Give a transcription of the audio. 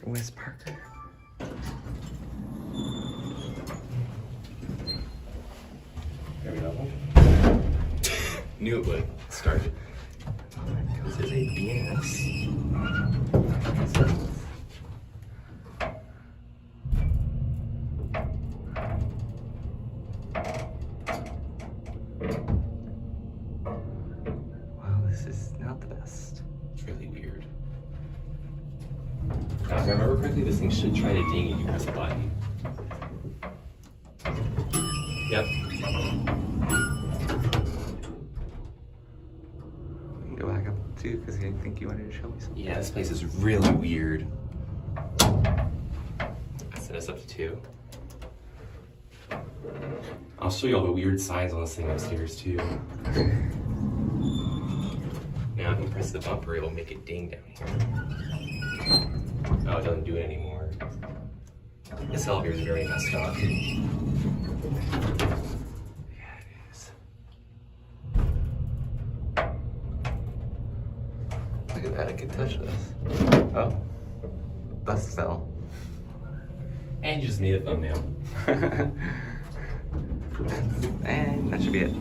Wes Parker. There we go. Knew it would. Started. Oh my god, this is a BS. Wow, this is not the best. It's really weird. Now, if I remember correctly, this thing should try to ding if you press a button. Yep. We can go back up too, because I think you wanted to show me something. Yeah, this place is really weird. I set us up to 2. I'll show you all the weird signs on this thing upstairs too. Now I can press the bumper, it'll make it ding down here. Oh, it doesn't do it anymore. This elevator is very messed up. Yeah, it is. Look at that, I can touch this. Oh, bus fell. And you just need a thumbnail. And that should be it.